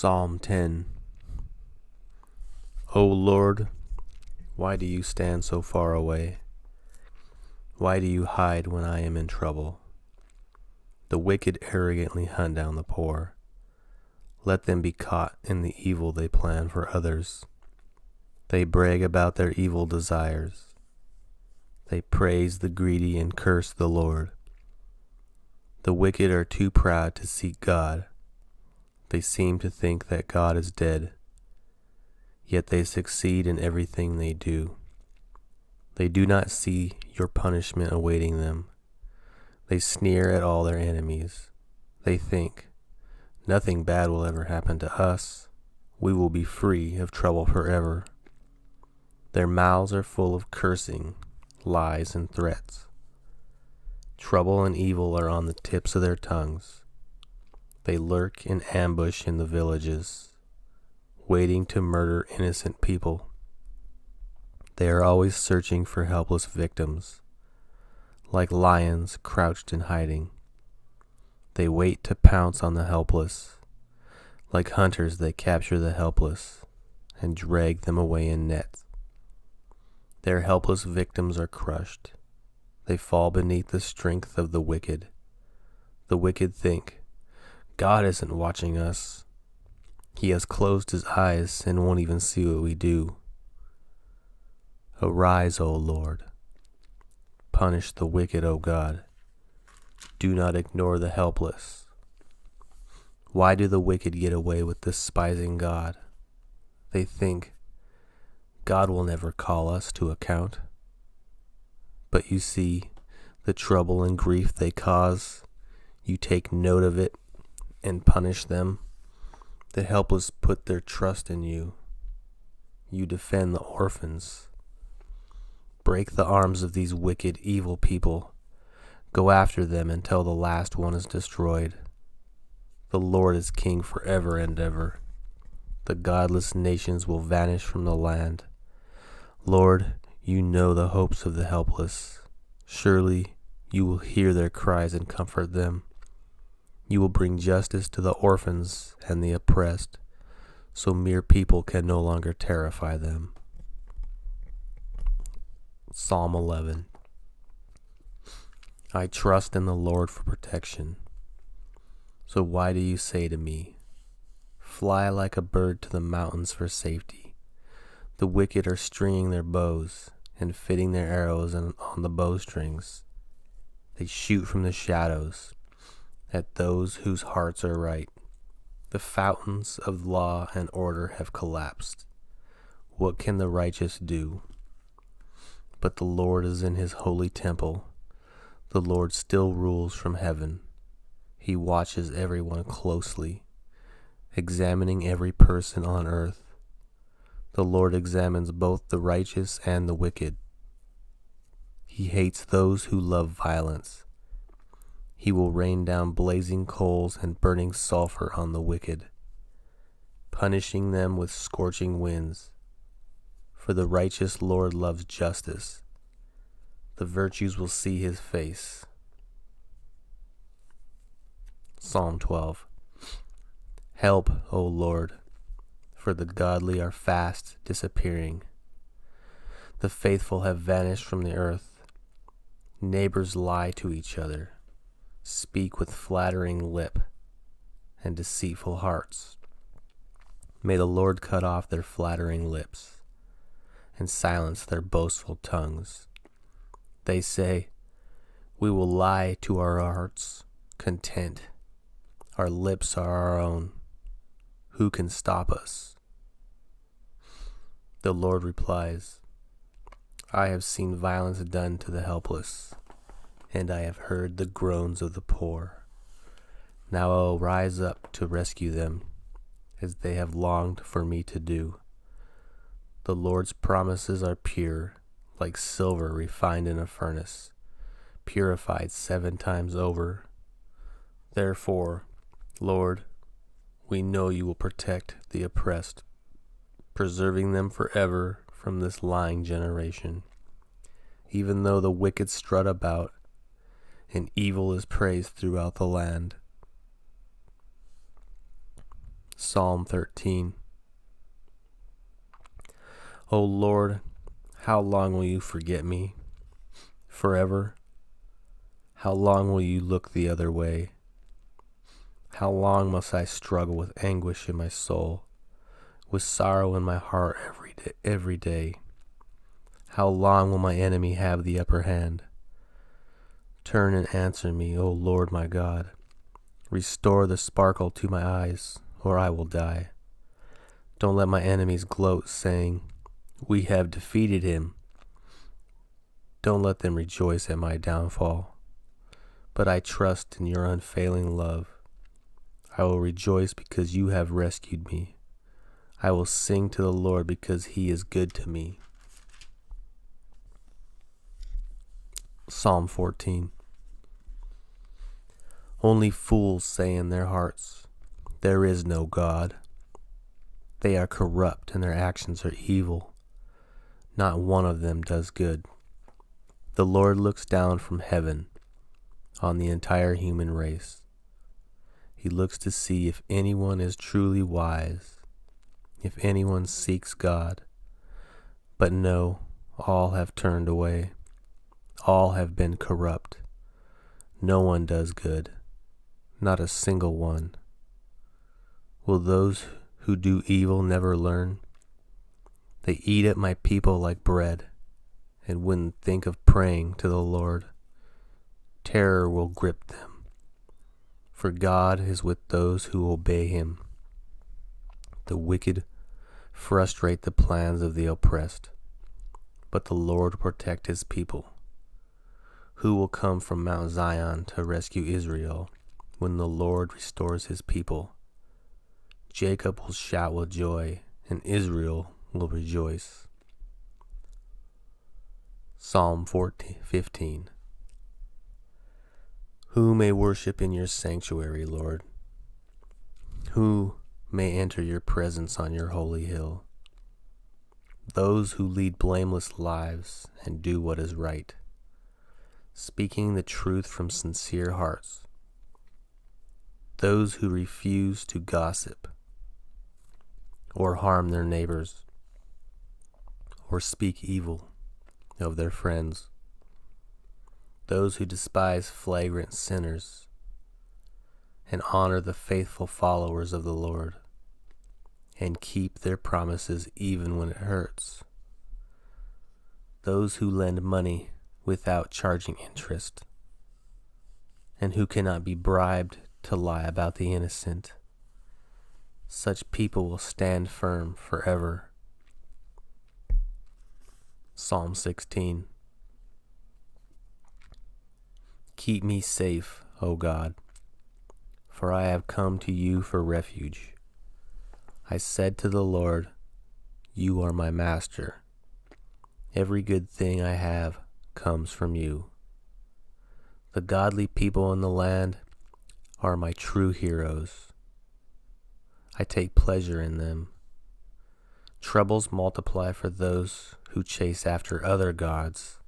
Psalm 10. O Lord, why do you stand so far away? Why do you hide when I am in trouble? The wicked arrogantly hunt down the poor. Let them be caught in the evil they plan for others. They brag about their evil desires. They praise the greedy and curse the Lord. The wicked are too proud to seek God. They seem to think that God is dead. Yet they succeed in everything they do. They do not see your punishment awaiting them. They sneer at all their enemies. They think, nothing bad will ever happen to us. We will be free of trouble forever. Their mouths are full of cursing, lies, and threats. Trouble and evil are on the tips of their tongues. They lurk in ambush in the villages, waiting to murder innocent people. They are always searching for helpless victims, like lions crouched in hiding. They wait to pounce on the helpless. Like hunters, they capture the helpless and drag them away in nets. Their helpless victims are crushed. They fall beneath the strength of the wicked. The wicked think, God isn't watching us. He has closed his eyes and won't even see what we do. Arise, O Lord. Punish the wicked, O God. Do not ignore the helpless. Why do the wicked get away with despising God? They think, God will never call us to account. But you see the trouble and grief they cause. You take note of it and punish them. The helpless put their trust in you. You defend the orphans. Break the arms of these wicked, evil people. Go after them until the last one is destroyed. The Lord is king forever and ever. The godless nations will vanish from the land. Lord, you know the hopes of the helpless. Surely you will hear their cries and comfort them. You will bring justice to the orphans and the oppressed, so mere people can no longer terrify them. Psalm 11. I trust in the Lord for protection. So why do you say to me, fly like a bird to the mountains for safety? The wicked are stringing their bows and fitting their arrows on the bowstrings. They shoot from the shadows at those whose hearts are right. The fountains of law and order have collapsed. What can the righteous do? But the Lord is in his holy temple. The Lord still rules from heaven. He watches everyone closely, examining every person on earth. The Lord examines both the righteous and the wicked. He hates those who love violence. He will rain down blazing coals and burning sulfur on the wicked, punishing them with scorching winds. For the righteous Lord loves justice. The virtues will see his face. Psalm 12. Help, O Lord, for the godly are fast disappearing. The faithful have vanished from the earth. Neighbors lie to each other, speak with flattering lip and deceitful hearts. May the Lord cut off their flattering lips and silence their boastful tongues. They say, we will lie to our hearts' content. Our lips are our own. Who can stop us? The Lord replies, I have seen violence done to the helpless, and I have heard the groans of the poor. Now I will rise up to rescue them, as they have longed for me to do. The Lord's promises are pure, like silver refined in a furnace, purified 7 times over. Therefore, Lord, we know you will protect the oppressed, preserving them forever from this lying generation. Even though the wicked strut about, and evil is praised throughout the land. Psalm 13. O Lord, how long will you forget me? Forever? How long will you look the other way? How long must I struggle with anguish in my soul, with sorrow in my heart every day? How long will my enemy have the upper hand? Turn and answer me, O Lord my God. Restore the sparkle to my eyes, or I will die. Don't let my enemies gloat, saying, "We have defeated him." Don't let them rejoice at my downfall. But I trust in your unfailing love. I will rejoice because you have rescued me. I will sing to the Lord because he is good to me. Psalm 14. Only fools say in their hearts, "There is no God." They are corrupt and their actions are evil. Not one of them does good. The Lord looks down from heaven on the entire human race. He looks to see if anyone is truly wise, if anyone seeks God. But no, all have turned away. All have been corrupt. No one does good, not a single one. Will those who do evil never learn? They eat at my people like bread, and wouldn't think of praying to the Lord. Terror will grip them, for God is with those who obey him. The wicked frustrate the plans of the oppressed, but the Lord will protect his people. Who will come from Mount Zion to rescue Israel when the Lord restores his people? Jacob will shout with joy, and Israel will rejoice. Psalm 15. Who may worship in your sanctuary, Lord? Who may enter your presence on your holy hill? Those who lead blameless lives and do what is right, speaking the truth from sincere hearts. Those who refuse to gossip or harm their neighbors or speak evil of their friends. Those who despise flagrant sinners and honor the faithful followers of the Lord and keep their promises even when it hurts. Those who lend money without charging interest and who cannot be bribed to lie about the innocent. Such people will stand firm forever. Psalm 16. Keep me safe, O God, for I have come to you for refuge. I said to the Lord, "You are my master. Every good thing I have comes from you." The godly people in the land are my true heroes. I take pleasure in them. Troubles multiply for those who chase after other gods.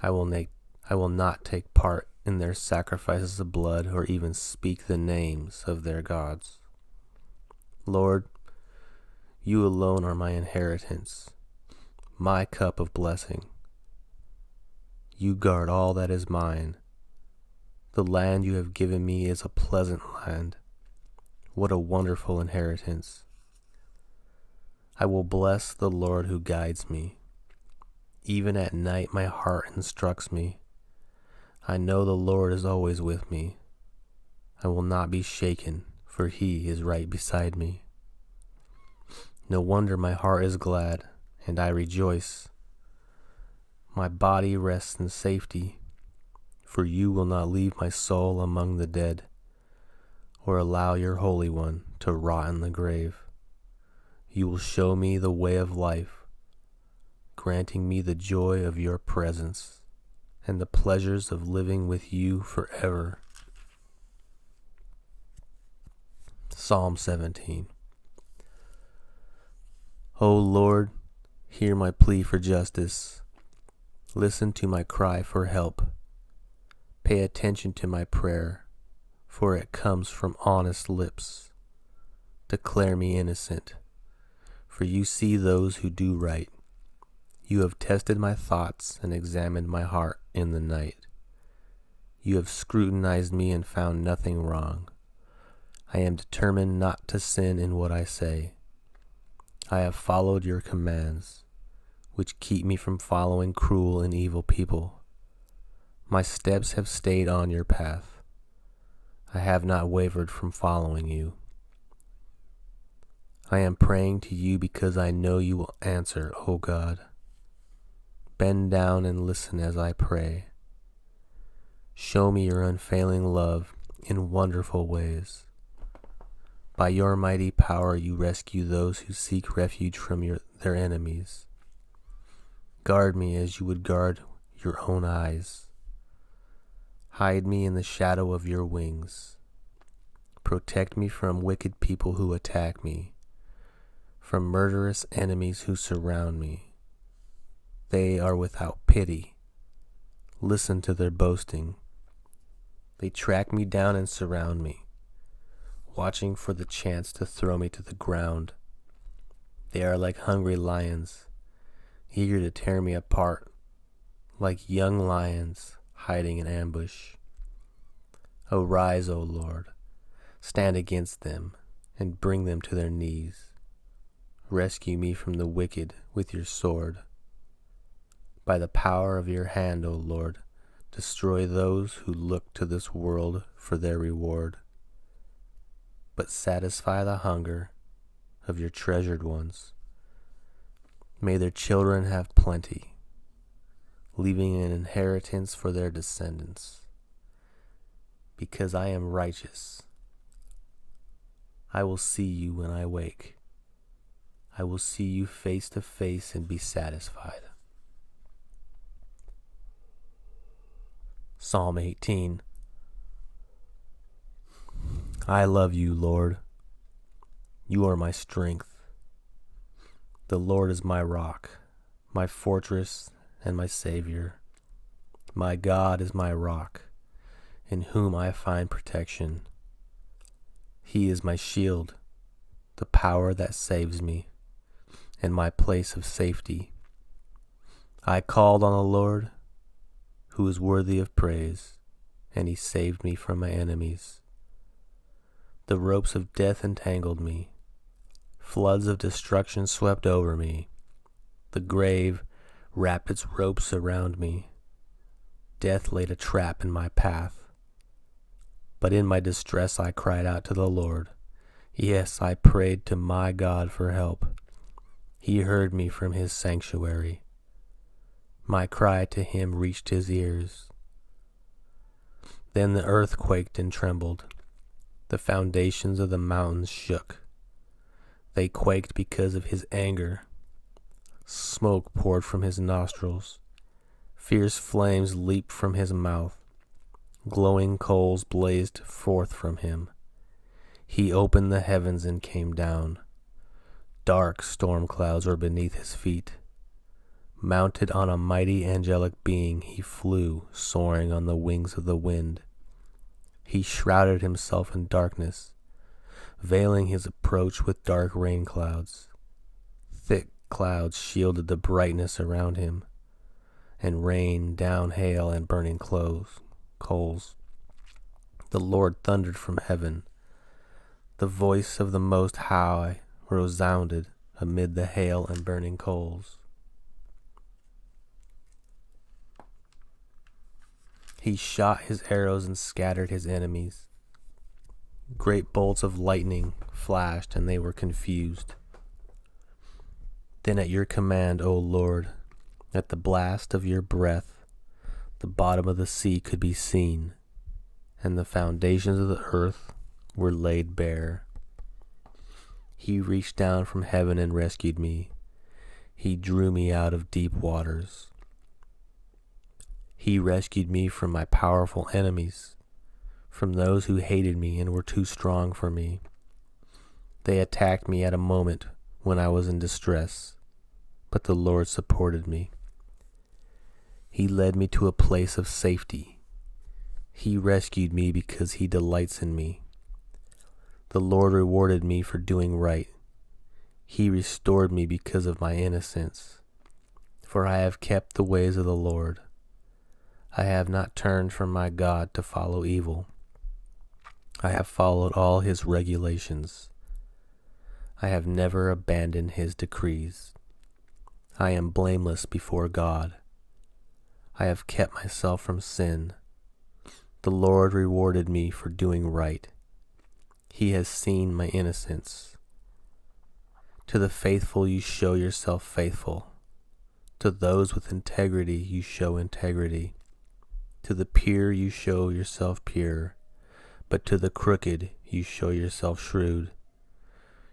I will not take part in their sacrifices of blood or even speak the names of their gods. Lord, you alone are my inheritance, my cup of blessing. You guard all that is mine. The land you have given me is a pleasant land. What a wonderful inheritance. I will bless the Lord who guides me. Even at night my heart instructs me. I know the Lord is always with me. I will not be shaken, for he is right beside me. No wonder my heart is glad, and I rejoice. My body rests in safety, for you will not leave my soul among the dead, or allow your Holy One to rot in the grave. You will show me the way of life, granting me the joy of your presence and the pleasures of living with you forever. Psalm 17. O Lord, hear my plea for justice. Listen to my cry for help. Pay attention to my prayer, for it comes from honest lips. declare me innocent. For you see those who do right. You have tested my thoughts and examined my heart in the night. You have scrutinized me and found nothing wrong. I am determined not to sin in what I say. I have followed your commands, which keep me from following cruel and evil people. My steps have stayed on your path. I have not wavered from following you. I am praying to you because I know you will answer, O God. Bend down and listen as I pray. Show me your unfailing love in wonderful ways. By your mighty power you rescue those who seek refuge from their enemies. Guard me as you would guard your own eyes. Hide me in the shadow of your wings. Protect me from wicked people who attack me, from murderous enemies who surround me. They are without pity. Listen to their boasting. They track me down and surround me, watching for the chance to throw me to the ground. They are like hungry lions, eager to tear me apart, like young lions hiding in ambush. Arise, O Lord, stand against them and bring them to their knees. Rescue me from the wicked with your sword. By the power of your hand, O Lord, destroy those who look to this world for their reward. But satisfy the hunger of your treasured ones. May their children have plenty, leaving an inheritance for their descendants. Because I am righteous, I will see you when I wake. I will see you face to face and be satisfied. Psalm 18. I love you, Lord. You are my strength. The Lord is my rock, my fortress, and my Savior. My God is my rock, in whom I find protection. He is my shield, the power that saves me, and my place of safety. I called on the Lord, who is worthy of praise, and he saved me from my enemies. The ropes of death entangled me. Floods of destruction swept over me. The grave wrapped its ropes around me. Death laid a trap in my path. But in my distress I cried out to the Lord. Yes, I prayed to my God for help. He heard me from his sanctuary. My cry to him reached his ears. Then the earth quaked and trembled. The foundations of the mountains shook. They quaked because of his anger. Smoke poured from his nostrils. Fierce flames leaped from his mouth. Glowing coals blazed forth from him. He opened the heavens and came down. Dark storm clouds were beneath his feet. Mounted on a mighty angelic being, he flew, soaring on the wings of the wind. He shrouded himself in darkness, veiling his approach with dark rain clouds. Thick clouds shielded the brightness around him, and rained down hail and burning coals. The Lord thundered from heaven. The voice of the Most High resounded amid the hail and burning coals. He shot his arrows and scattered his enemies. Great bolts of lightning flashed, and they were confused. Then at your command, O Lord, at the blast of your breath, the bottom of the sea could be seen, and the foundations of the earth were laid bare. He reached down from heaven and rescued me. He drew me out of deep waters. He rescued me from my powerful enemies, from those who hated me and were too strong for me. They attacked me at a moment when I was in distress, but the Lord supported me. He led me to a place of safety. He rescued me because he delights in me. The Lord rewarded me for doing right. He restored me because of my innocence. For I have kept the ways of the Lord. I have not turned from my God to follow evil. I have followed all his regulations. I have never abandoned his decrees. I am blameless before God. I have kept myself from sin. The Lord rewarded me for doing right. He has seen my innocence. To the faithful you show yourself faithful. To those with integrity you show integrity. To the pure you show yourself pure. But to the crooked you show yourself shrewd.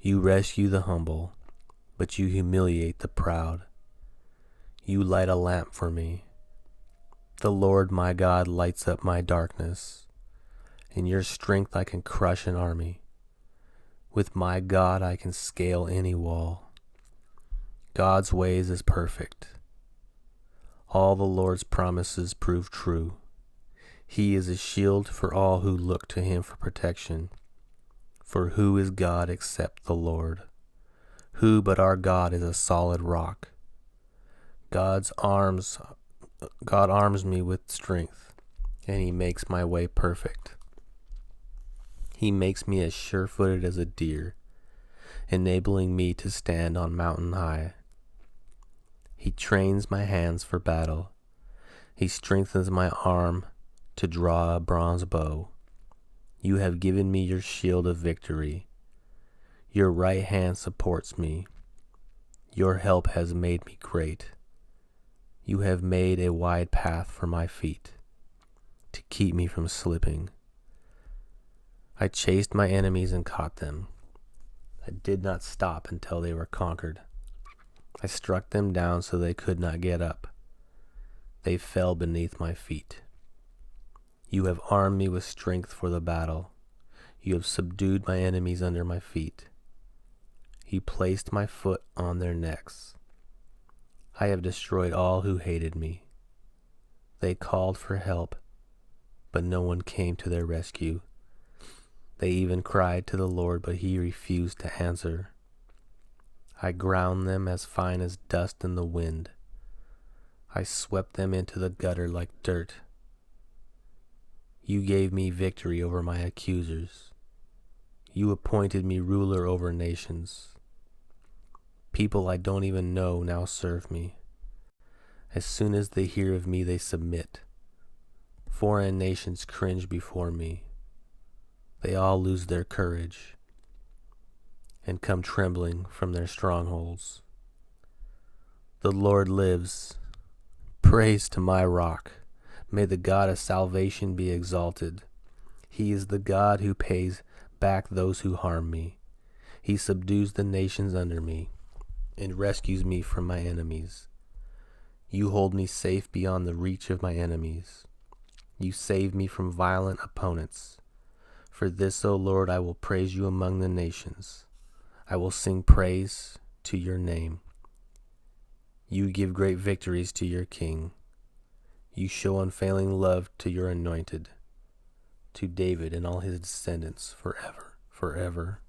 You rescue the humble, but you humiliate the proud. You light a lamp for me. The Lord my God lights up my darkness. In your strength I can crush an army. With my God I can scale any wall. God's ways is perfect. All the Lord's promises prove true. He is a shield for all who look to him for protection. For who is God except the Lord? Who but our God is a solid rock? God arms me with strength, and he makes my way perfect. He makes me as sure-footed as a deer, enabling me to stand on mountain high. He trains my hands for battle. He strengthens my arm to draw a bronze bow. You have given me your shield of victory. Your right hand supports me. Your help has made me great. You have made a wide path for my feet, to keep me from slipping. I chased my enemies and caught them. I did not stop until they were conquered. I struck them down so they could not get up. They fell beneath my feet. You have armed me with strength for the battle. You have subdued my enemies under my feet. You placed my foot on their necks. I have destroyed all who hated me. They called for help, but no one came to their rescue. They even cried to the Lord, but he refused to answer. I ground them as fine as dust in the wind. I swept them into the gutter like dirt. You gave me victory over my accusers. You appointed me ruler over nations. People I don't even know now serve me. As soon as they hear of me, they submit. Foreign nations cringe before me. They all lose their courage and come trembling from their strongholds. The Lord lives. Praise to my rock. May the God of salvation be exalted. He is the God who pays back those who harm me. He subdues the nations under me and rescues me from my enemies. You hold me safe beyond the reach of my enemies. You save me from violent opponents. For this, O Lord, I will praise you among the nations. I will sing praise to your name. You give great victories to your king. You show unfailing love to your anointed, to David and all his descendants forever, forever.